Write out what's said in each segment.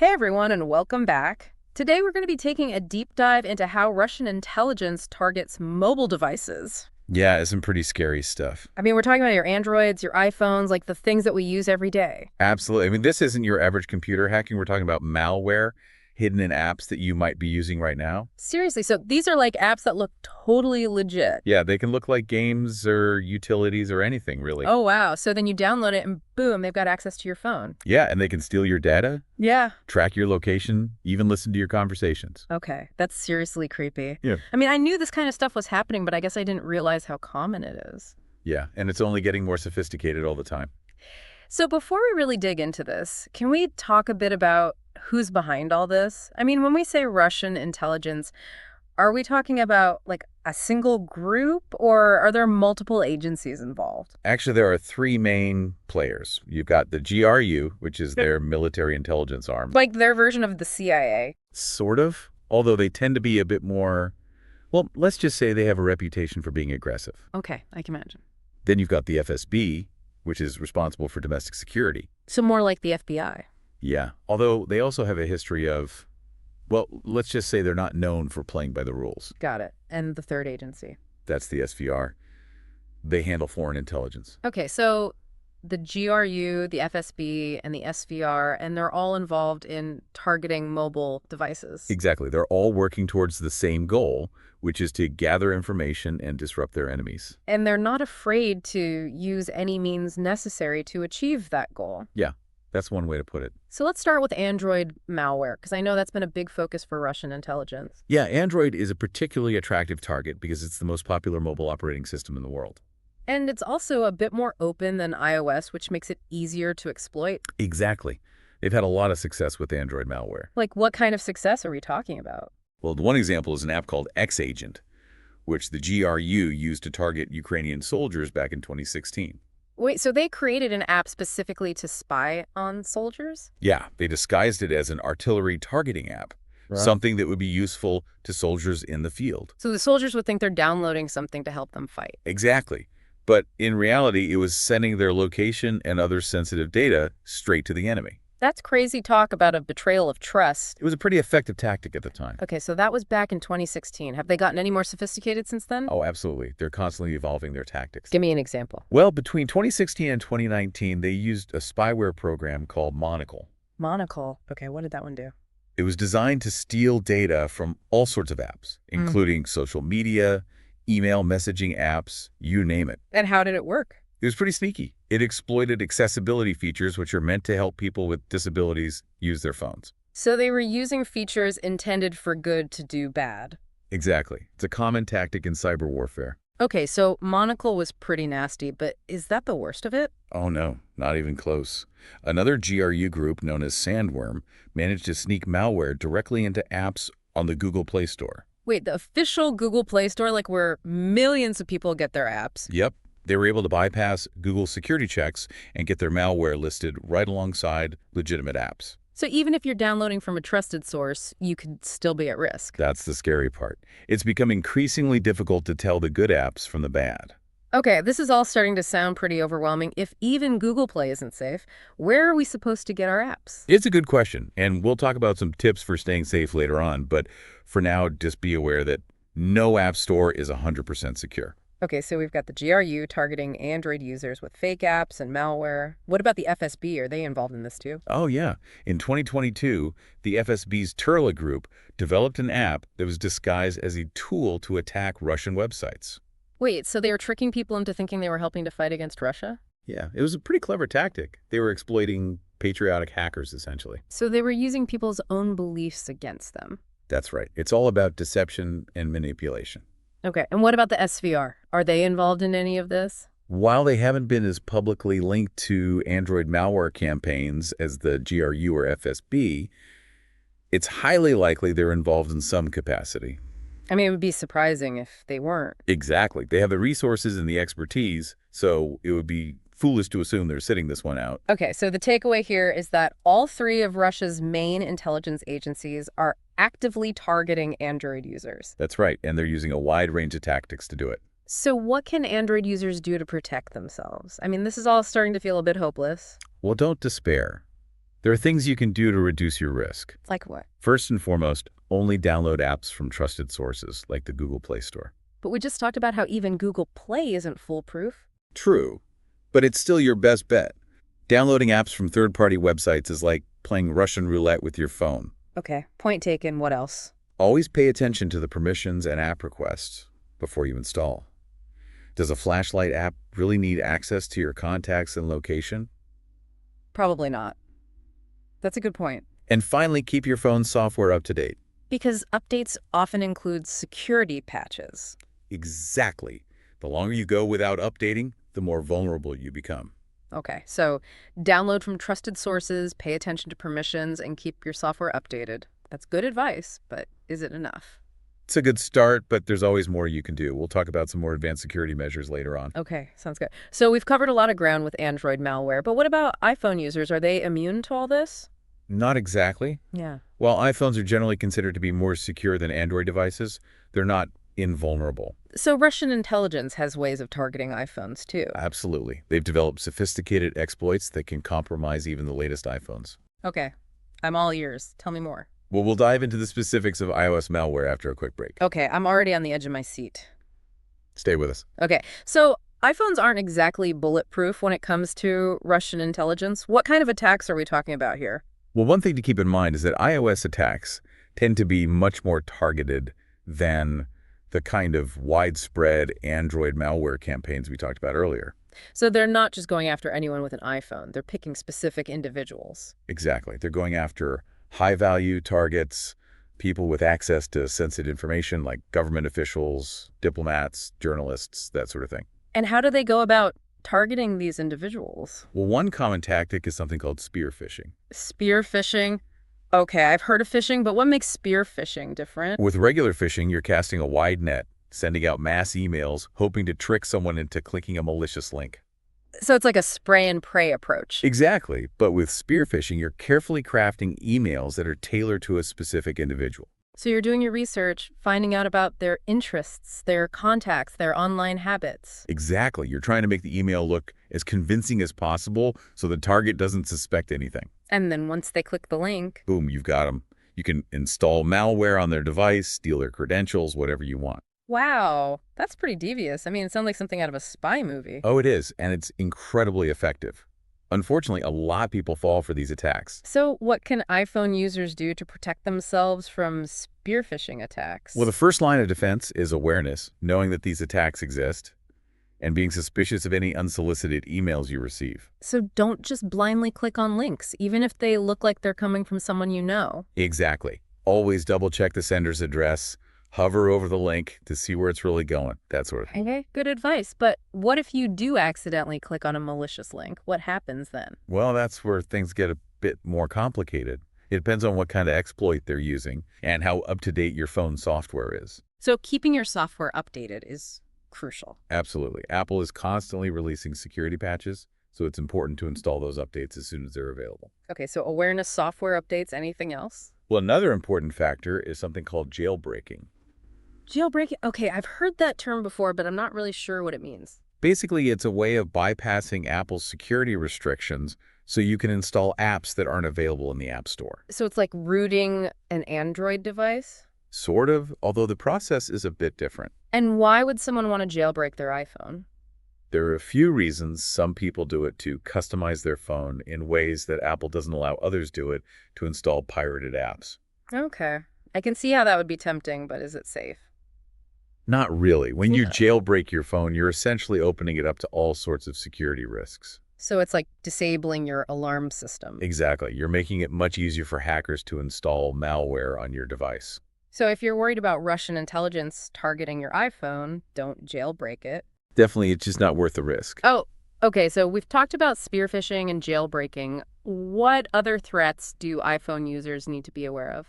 Hey everyone, and welcome back. Today we're going to be taking a deep dive into how Russian intelligence targets mobile devices. Yeah, it's some pretty scary stuff. I mean, we're talking about your Androids, your iPhones, like the things that we use every day. Absolutely. I mean, this isn't your average computer hacking. We're talking about malware hidden in apps that you might be using right now. Seriously, so these are like apps that look totally legit. Yeah, they can look like games or utilities or anything, really. Oh wow, so then you download it and boom, they've got access to your phone. Yeah, and they can steal your data, Yeah. track your location, even listen to your conversations. Okay, that's seriously creepy. Yeah. I mean, I knew this kind of stuff was happening, but I guess I didn't realize how common it is. Yeah, and it's only getting more sophisticated all the time. So before we really dig into this, can we talk a bit about who's behind all this? I mean, when we say Russian intelligence, are we talking about like a single group or are there multiple agencies involved? Actually, there are three main players. You've got the GRU, which is their military intelligence arm. Like their version of the CIA. Sort of, although they tend to be a bit more, well, let's just say they have a reputation for being aggressive. Okay, I can imagine. Then you've got the FSB, which is responsible for domestic security. So more like the FBI. Yeah, although they also have a history of, well, let's just say they're not known for playing by the rules. Got it. And the third agency. That's the SVR. They handle foreign intelligence. Okay, so the GRU, the FSB, and the SVR, and they're all involved in targeting mobile devices. Exactly. They're all working towards the same goal, which is to gather information and disrupt their enemies. And they're not afraid to use any means necessary to achieve that goal. Yeah, that's one way to put it. So let's start with Android malware, because I know that's been a big focus for Russian intelligence. Yeah, Android is a particularly attractive target because it's the most popular mobile operating system in the world. And it's also a bit more open than iOS, which makes it easier to exploit. Exactly. They've had a lot of success with Android malware. Like, what kind of success are we talking about? Well, one example is an app called X-Agent, which the GRU used to target Ukrainian soldiers back in 2016. Wait, so they created an app specifically to spy on soldiers? Yeah, they disguised it as an artillery targeting app, something that would be useful to soldiers in the field. So the soldiers would think they're downloading something to help them fight. Exactly. But in reality, it was sending their location and other sensitive data straight to the enemy. That's crazy talk about a betrayal of trust. It was a pretty effective tactic at the time. Okay, so that was back in 2016. Have they gotten any more sophisticated since then? Oh, absolutely. They're constantly evolving their tactics. Give me an example. Well, between 2016 and 2019, they used a spyware program called Monocle. Monocle. Okay, what did that one do? It was designed to steal data from all sorts of apps, including social media, email messaging apps, you name it. And how did it work? It was pretty sneaky. It exploited accessibility features, which are meant to help people with disabilities use their phones. So they were using features intended for good to do bad. Exactly. It's a common tactic in cyber warfare. Okay, so Monocle was pretty nasty, but is that the worst of it? Oh no, not even close. Another GRU group known as Sandworm managed to sneak malware directly into apps on the Google Play Store. Wait, the official Google Play Store, like where millions of people get their apps? Yep. They were able to bypass Google security checks and get their malware listed right alongside legitimate apps. So even if you're downloading from a trusted source, you could still be at risk. That's the scary part. It's become increasingly difficult to tell the good apps from the bad. Okay, this is all starting to sound pretty overwhelming. If even Google Play isn't safe, where are we supposed to get our apps? It's a good question, and we'll talk about some tips for staying safe later on, but for now, just be aware that no app store is 100% secure. Okay, so we've got the GRU targeting Android users with fake apps and malware. What about the FSB? Are they involved in this too? Oh, yeah. In 2022, the FSB's Turla group developed an app that was disguised as a tool to attack Russian websites. Wait, so they were tricking people into thinking they were helping to fight against Russia? Yeah, it was a pretty clever tactic. They were exploiting patriotic hackers, essentially. So they were using people's own beliefs against them. That's right. It's all about deception and manipulation. Okay, and what about the SVR? Are they involved in any of this? While they haven't been as publicly linked to Android malware campaigns as the GRU or FSB, it's highly likely they're involved in some capacity. I mean, it would be surprising if they weren't. Exactly. They have the resources and the expertise, so it would be foolish to assume they're sitting this one out. Okay, so the takeaway here is that all three of Russia's main intelligence agencies are actively targeting Android users. That's right, and they're using a wide range of tactics to do it. So what can Android users do to protect themselves? I mean, this is all starting to feel a bit hopeless. Well, don't despair. There are things you can do to reduce your risk. Like what? First and foremost, only download apps from trusted sources like the Google Play Store. But we just talked about how even Google Play isn't foolproof. True, but it's still your best bet. Downloading apps from third-party websites is like playing Russian roulette with your phone. Okay, point taken. What else? Always pay attention to the permissions and app requests before you install. Does a flashlight app really need access to your contacts and location? Probably not. That's a good point. And finally, keep your phone's software up to date. Because updates often include security patches. Exactly. The longer you go without updating, the more vulnerable you become. Okay, so download from trusted sources, pay attention to permissions, and keep your software updated. That's good advice, but is it enough? It's a good start, but there's always more you can do. We'll talk about some more advanced security measures later on. Okay, sounds good. So we've covered a lot of ground with Android malware, but what about iPhone users? Are they immune to all this? Not exactly. Yeah. While iPhones are generally considered to be more secure than Android devices, they're not invulnerable. So Russian intelligence has ways of targeting iPhones, too. Absolutely. They've developed sophisticated exploits that can compromise even the latest iPhones. Okay, I'm all ears. Tell me more. Well, we'll dive into the specifics of iOS malware after a quick break. Okay, I'm already on the edge of my seat. Stay with us. Okay, so iPhones aren't exactly bulletproof when it comes to Russian intelligence. What kind of attacks are we talking about here? Well, one thing to keep in mind is that iOS attacks tend to be much more targeted than the kind of widespread Android malware campaigns we talked about earlier. So they're not just going after anyone with an iPhone. They're picking specific individuals. Exactly. They're going after high-value targets, people with access to sensitive information like government officials, diplomats, journalists, that sort of thing. And how do they go about targeting these individuals? Well, one common tactic is something called spear phishing. Spear phishing? Okay, I've heard of phishing, but what makes spear phishing different? With regular phishing, you're casting a wide net, sending out mass emails, hoping to trick someone into clicking a malicious link. So it's like a spray and pray approach. Exactly. But with spear phishing, you're carefully crafting emails that are tailored to a specific individual. So you're doing your research, finding out about their interests, their contacts, their online habits. Exactly. You're trying to make the email look as convincing as possible so the target doesn't suspect anything. And then once they click the link, boom, you've got them. You can install malware on their device, steal their credentials, whatever you want. wow, that's pretty devious. I mean, it sounds like something out of a spy movie. Oh, it is, and it's incredibly effective. Unfortunately, a lot of people fall for these attacks. So what can iPhone users do to protect themselves from spear phishing attacks? Well, the first line of defense is awareness, knowing that these attacks exist, and being suspicious of any unsolicited emails you receive. So don't just blindly click on links, even if they look like they're coming from someone you know. Exactly. Always double-check the sender's address, hover over the link to see where it's really going, that sort of thing. Okay, good advice. But what if you do accidentally click on a malicious link? What happens then? Well, that's where things get a bit more complicated. It depends on what kind of exploit they're using and how up-to-date your phone software is. So keeping your software updated is crucial. Absolutely. Apple is constantly releasing security patches, so it's important to install those updates as soon as they're available. Okay, so awareness software updates, anything else? Well, another important factor is something called jailbreaking. Jailbreaking? Okay, I've heard that term before, but I'm not really sure what it means. Basically, it's a way of bypassing Apple's security restrictions so you can install apps that aren't available in the App Store. So it's like rooting an Android device? Sort of, although the process is a bit different. And why would someone want to jailbreak their iPhone? There are a few reasons some people do it to customize their phone in ways that Apple doesn't allow others do it to install pirated apps. Okay. I can see how that would be tempting, but is it safe? Not really. When you Yeah. jailbreak your phone, you're essentially opening it up to all sorts of security risks. So it's like disabling your alarm system. Exactly. You're making it much easier for hackers to install malware on your device. So if you're worried about Russian intelligence targeting your iPhone, don't jailbreak it. Definitely, it's just not worth the risk. Oh, okay. So we've talked about spear phishing and jailbreaking. What other threats do iPhone users need to be aware of?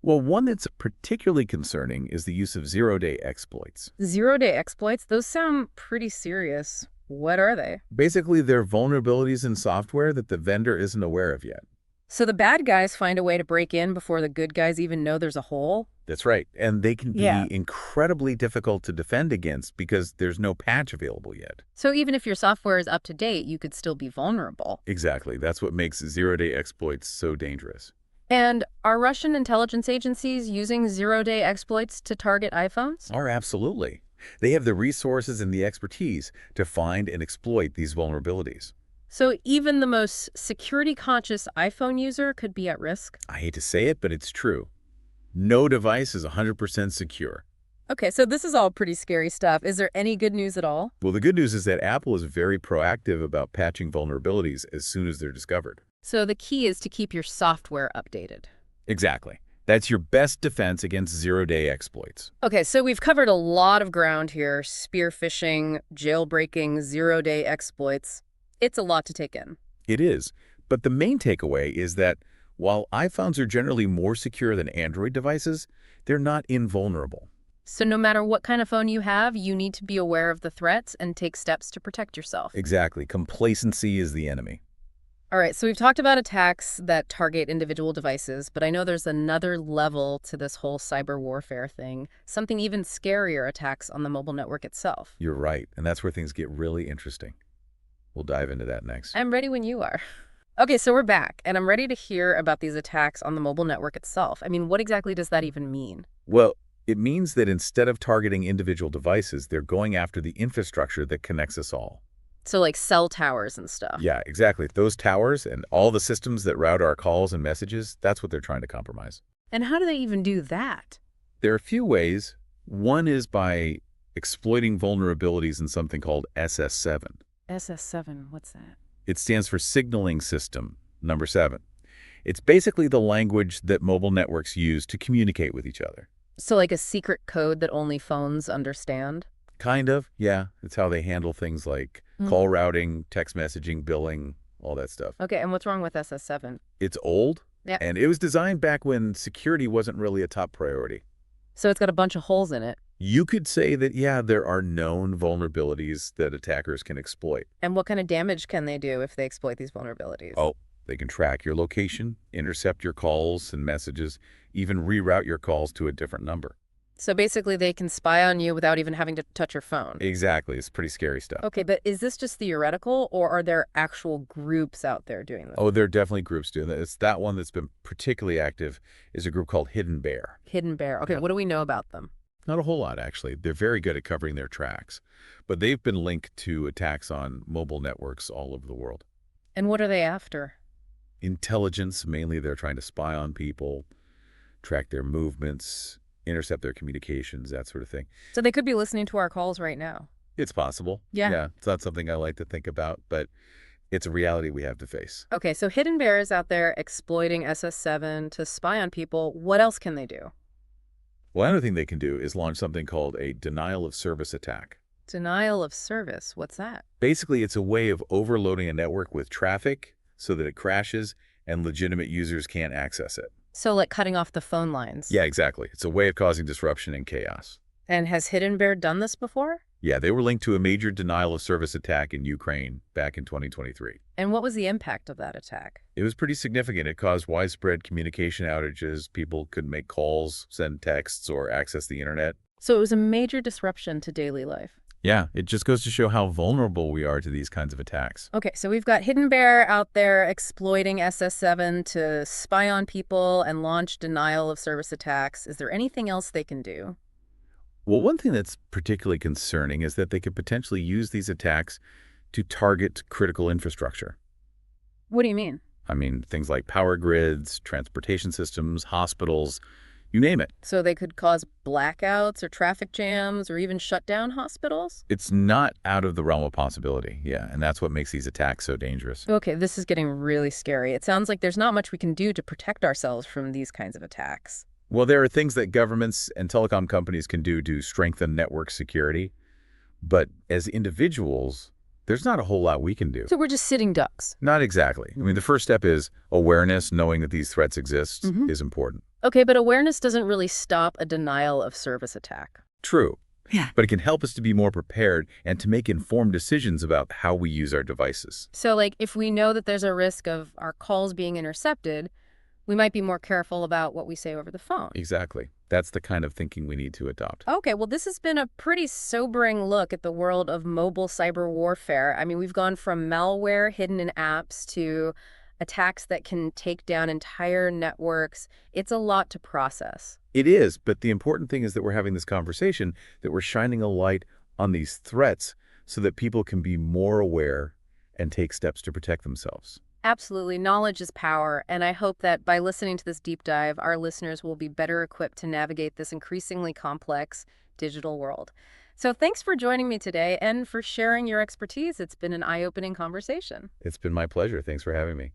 Well, one that's particularly concerning is the use of zero-day exploits. Zero-day exploits? Those sound pretty serious. What are they? Basically, they're vulnerabilities in software that the vendor isn't aware of yet. So the bad guys find a way to break in before the good guys even know there's a hole? That's right. And they can Yeah. be incredibly difficult to defend against because there's no patch available yet. So even if your software is up to date, you could still be vulnerable. Exactly. That's what makes zero-day exploits so dangerous. And are Russian intelligence agencies using zero-day exploits to target iPhones? Oh, absolutely. They have the resources and the expertise to find and exploit these vulnerabilities. So even the most security-conscious iPhone user could be at risk? I hate to say it, but it's true. No device is 100% secure. Okay, so this is all pretty scary stuff. Is there any good news at all? Well, the good news is that Apple is very proactive about patching vulnerabilities as soon as they're discovered. So the key is to keep your software updated. Exactly. That's your best defense against zero-day exploits. Okay, so we've covered a lot of ground here: spear phishing, jailbreaking, zero-day exploits. It's a lot to take in. It is. But the main takeaway is that while iPhones are generally more secure than Android devices, they're not invulnerable. So no matter what kind of phone you have, you need to be aware of the threats and take steps to protect yourself. Exactly. Complacency is the enemy. All right, so we've talked about attacks that target individual devices, but I know there's another level to this whole cyber warfare thing, something even scarier: attacks on the mobile network itself. You're right. And that's where things get really interesting. We'll dive into that next. I'm ready when you are. Okay, so we're back, and I'm ready to hear about these attacks on the mobile network itself. I mean, what exactly does that even mean? Well, it means that instead of targeting individual devices, they're going after the infrastructure that connects us all. So like cell towers and stuff. Yeah, exactly. Those towers and all the systems that route our calls and messages, that's what they're trying to compromise. And how do they even do that? There are a few ways. One is by exploiting vulnerabilities in something called SS7. SS7, what's that? It stands for Signaling System Number 7. It's basically the language that mobile networks use to communicate with each other. So like a secret code that only phones understand? Kind of, yeah. It's how they handle things like call routing, text messaging, billing, all that stuff. Okay, and what's wrong with SS7? It's old, Yeah. and it was designed back when security wasn't really a top priority. So it's got a bunch of holes in it. You could say that, yeah, there are known vulnerabilities that attackers can exploit. And what kind of damage can they do if they exploit these vulnerabilities? Oh, they can track your location, intercept your calls and messages, even reroute your calls to a different number. So basically they can spy on you without even having to touch your phone. Exactly. It's pretty scary stuff. Okay, but is this just theoretical, or are there actual groups out there doing this? Oh, there are definitely groups doing that. It's that one that's been particularly active is a group called Hidden Bear. Hidden Bear. Okay, what do we know about them? Not a whole lot, actually. They're very good at covering their tracks. But they've been linked to attacks on mobile networks all over the world. And what are they after? Intelligence, mainly they're trying to spy on people, track their movements, intercept their communications, that sort of thing. So they could be listening to our calls right now. It's possible. Yeah. Yeah, it's not something I like to think about, but it's a reality we have to face. Okay, so Hidden Bear is out there exploiting SS7 to spy on people. What else can they do? Well, another thing they can do is launch something called a denial of service attack. Denial of service. What's that? Basically, it's a way of overloading a network with traffic so that it crashes and legitimate users can't access it. So like cutting off the phone lines. Yeah, exactly. It's a way of causing disruption and chaos. And has Hidden Bear done this before? Yeah, they were linked to a major denial of service attack in Ukraine back in 2023. And what was the impact of that attack? It was pretty significant. It caused widespread communication outages. People couldn't make calls, send texts, or access the internet. So it was a major disruption to daily life. Yeah, it just goes to show how vulnerable we are to these kinds of attacks. Okay, so we've got Hidden Bear out there exploiting SS7 to spy on people and launch denial of service attacks. Is there anything else they can do? Well, one thing that's particularly concerning is that they could potentially use these attacks to target critical infrastructure. What do you mean? I mean, things like power grids, transportation systems, hospitals, you name it. So they could cause blackouts or traffic jams or even shut down hospitals? It's not out of the realm of possibility, yeah, and that's what makes these attacks so dangerous. Okay, this is getting really scary. It sounds like there's not much we can do to protect ourselves from these kinds of attacks. Well, there are things that governments and telecom companies can do to strengthen network security, but as individuals, there's not a whole lot we can do. So we're just sitting ducks. Not exactly. I mean, the first step is awareness, knowing that these threats exist is important. Okay, but awareness doesn't really stop a denial of service attack. True. Yeah. but it can help us to be more prepared and to make informed decisions about how we use our devices. So, like, if we know that there's a risk of our calls being intercepted, we might be more careful about what we say over the phone. Exactly. That's the kind of thinking we need to adopt. Okay, well, this has been a pretty sobering look at the world of mobile cyber warfare. I mean, we've gone from malware hidden in apps to attacks that can take down entire networks. It's a lot to process. It is, but the important thing is that we're having this conversation, that we're shining a light on these threats so that people can be more aware and take steps to protect themselves. Absolutely. Knowledge is power, and I hope that by listening to this deep dive, our listeners will be better equipped to navigate this increasingly complex digital world. So thanks for joining me today and for sharing your expertise. It's been an eye-opening conversation. It's been my pleasure. Thanks for having me.